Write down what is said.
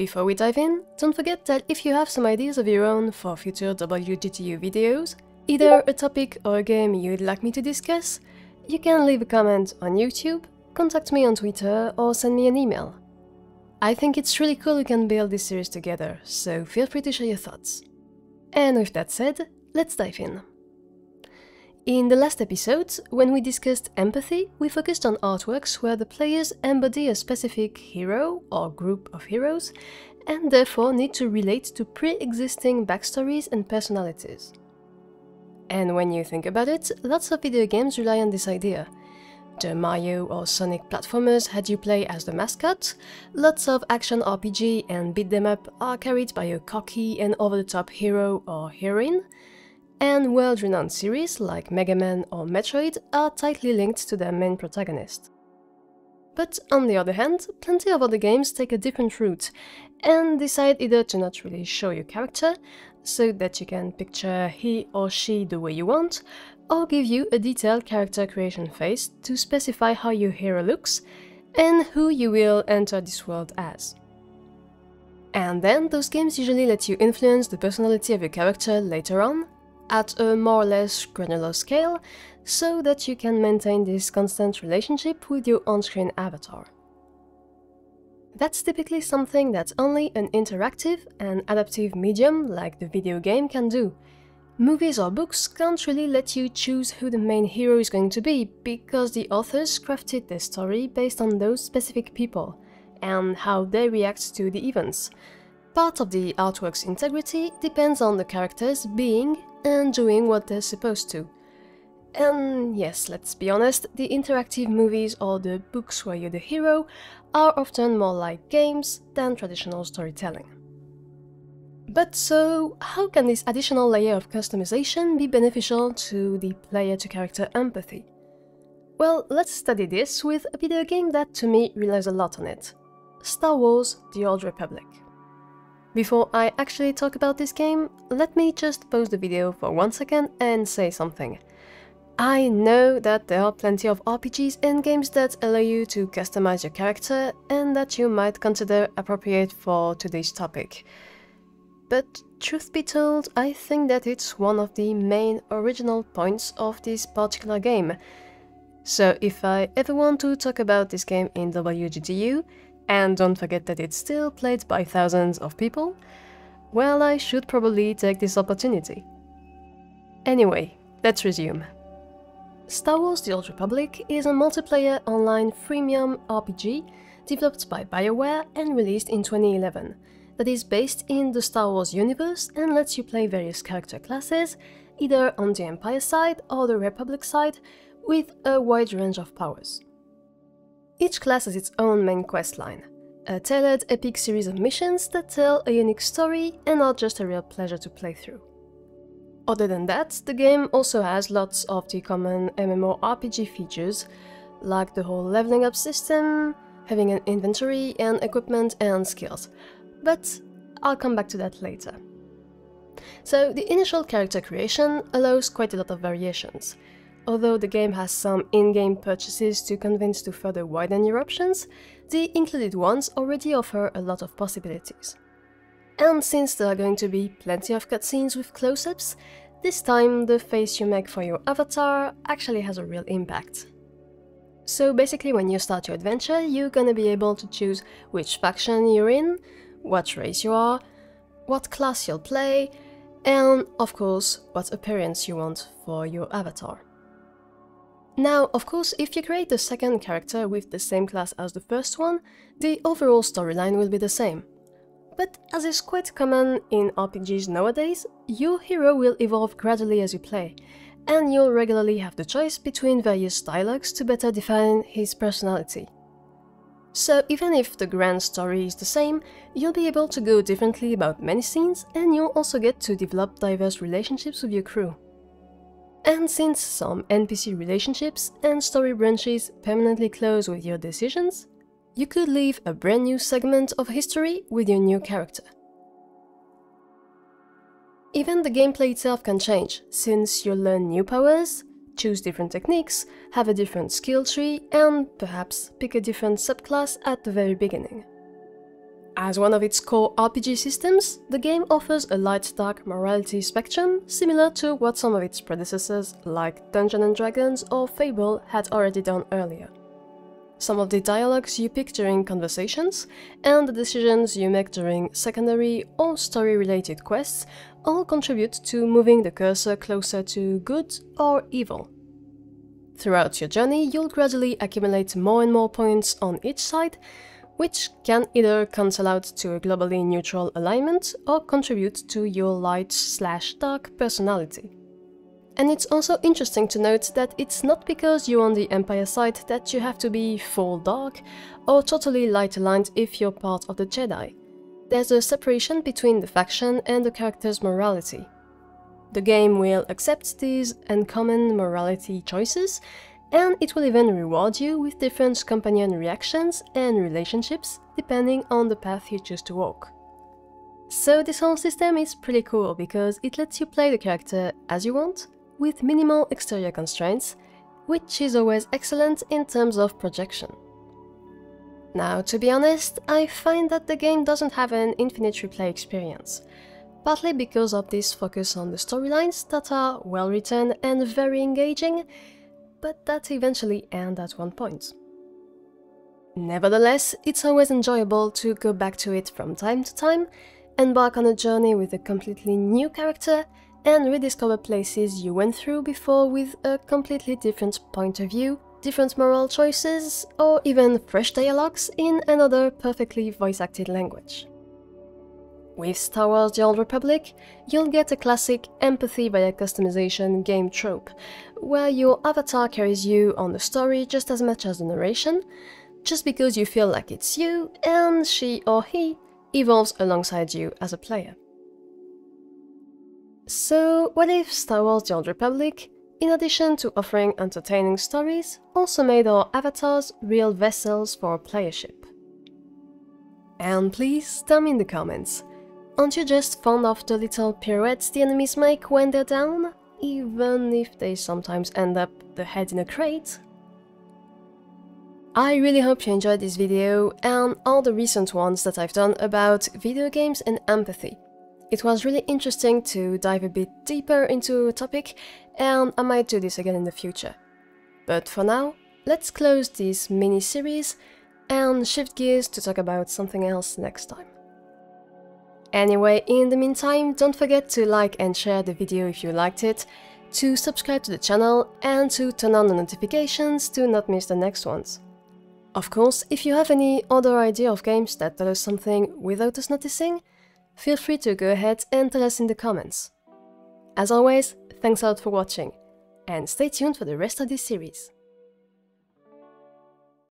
Before we dive in, don't forget that if you have some ideas of your own for future WGTU videos, either a topic or a game you'd like me to discuss, you can leave a comment on YouTube, contact me on Twitter, or send me an email. I think it's really cool we can build this series together, so feel free to share your thoughts. And with that said, let's dive in. In the last episode, when we discussed empathy, we focused on artworks where the players embody a specific hero or group of heroes, and therefore need to relate to pre-existing backstories and personalities. And when you think about it, lots of video games rely on this idea. The Mario or Sonic platformers had you play as the mascot, lots of action RPG and beat 'em up are carried by a cocky and over-the-top hero or heroine, and world-renowned series like Mega Man or Metroid are tightly linked to their main protagonist. But on the other hand, plenty of other games take a different route and decide either to not really show your character, so that you can picture he or she the way you want, or give you a detailed character creation phase to specify how your hero looks and who you will enter this world as. And then those games usually let you influence the personality of your character later on, at a more or less granular scale, so that you can maintain this constant relationship with your on-screen avatar. That's typically something that only an interactive and adaptive medium like the video game can do. Movies or books can't really let you choose who the main hero is going to be, because the authors crafted their story based on those specific people, and how they react to the events. Part of the artwork's integrity depends on the characters being and doing what they're supposed to. And yes, let's be honest, the interactive movies or the books where you're the hero are often more like games than traditional storytelling. But so, how can this additional layer of customization be beneficial to the player-to-character empathy? Well, let's study this with a video game that to me relies a lot on it: Star Wars: The Old Republic. Before I actually talk about this game, let me just pause the video for 1 second and say something. I know that there are plenty of RPGs and games that allow you to customize your character and that you might consider appropriate for today's topic. But truth be told, I think that it's one of the main original points of this particular game. So if I ever want to talk about this game in WGTU, and don't forget that it's still played by thousands of people, well, I should probably take this opportunity. Anyway, let's resume. Star Wars: The Old Republic is a multiplayer online freemium RPG developed by BioWare and released in 2011, that is based in the Star Wars universe and lets you play various character classes, either on the Empire side or the Republic side, with a wide range of powers. Each class has its own main questline, a tailored epic series of missions that tell a unique story and are just a real pleasure to play through. Other than that, the game also has lots of the common MMORPG features, like the whole leveling up system, having an inventory and equipment and skills, but I'll come back to that later. So the initial character creation allows quite a lot of variations. Although the game has some in-game purchases to convince to further widen your options, the included ones already offer a lot of possibilities. And since there are going to be plenty of cutscenes with close-ups, this time the face you make for your avatar actually has a real impact. So basically when you start your adventure, you're gonna be able to choose which faction you're in, what race you are, what class you'll play, and of course what appearance you want for your avatar. Now, of course, if you create the second character with the same class as the first one, the overall storyline will be the same. But as is quite common in RPGs nowadays, your hero will evolve gradually as you play, and you'll regularly have the choice between various dialogues to better define his personality. So even if the grand story is the same, you'll be able to go differently about many scenes, and you'll also get to develop diverse relationships with your crew. And since some NPC relationships and story branches permanently close with your decisions, you could leave a brand new segment of history with your new character. Even the gameplay itself can change, since you'll learn new powers, choose different techniques, have a different skill tree, and perhaps pick a different subclass at the very beginning. As one of its core RPG systems, the game offers a light-dark morality spectrum similar to what some of its predecessors like Dungeons & Dragons or Fable had already done earlier. Some of the dialogues you pick during conversations, and the decisions you make during secondary or story-related quests all contribute to moving the cursor closer to good or evil. Throughout your journey, you'll gradually accumulate more and more points on each side, which can either cancel out to a globally neutral alignment or contribute to your light/dark personality. And it's also interesting to note that it's not because you're on the Empire side that you have to be full dark or totally light aligned if you're part of the Jedi. There's a separation between the faction and the character's morality. The game will accept these uncommon morality choices, and it will even reward you with different companion reactions and relationships depending on the path you choose to walk. So this whole system is pretty cool because it lets you play the character as you want, with minimal exterior constraints, which is always excellent in terms of projection. Now, to be honest, I find that the game doesn't have an infinite replay experience, partly because of this focus on the storylines that are well written and very engaging, but that eventually end at one point. Nevertheless, it's always enjoyable to go back to it from time to time, embark on a journey with a completely new character, and rediscover places you went through before with a completely different point of view, different moral choices, or even fresh dialogues in another perfectly voice-acted language. With Star Wars: The Old Republic, you'll get a classic empathy via customization game trope, where your avatar carries you on the story just as much as the narration, just because you feel like it's you, and she or he evolves alongside you as a player. So what if Star Wars: The Old Republic, in addition to offering entertaining stories, also made our avatars real vessels for playership? And please tell me in the comments, aren't you just fond of the little pirouettes the enemies make when they're down, even if they sometimes end up the head in a crate? I really hope you enjoyed this video and all the recent ones that I've done about video games and empathy. It was really interesting to dive a bit deeper into a topic, and I might do this again in the future. But for now, let's close this mini-series and shift gears to talk about something else next time. Anyway, in the meantime, don't forget to like and share the video if you liked it, to subscribe to the channel, and to turn on the notifications to not miss the next ones. Of course, if you have any other idea of games that tell us something without us noticing, feel free to go ahead and tell us in the comments. As always, thanks a lot for watching, and stay tuned for the rest of this series.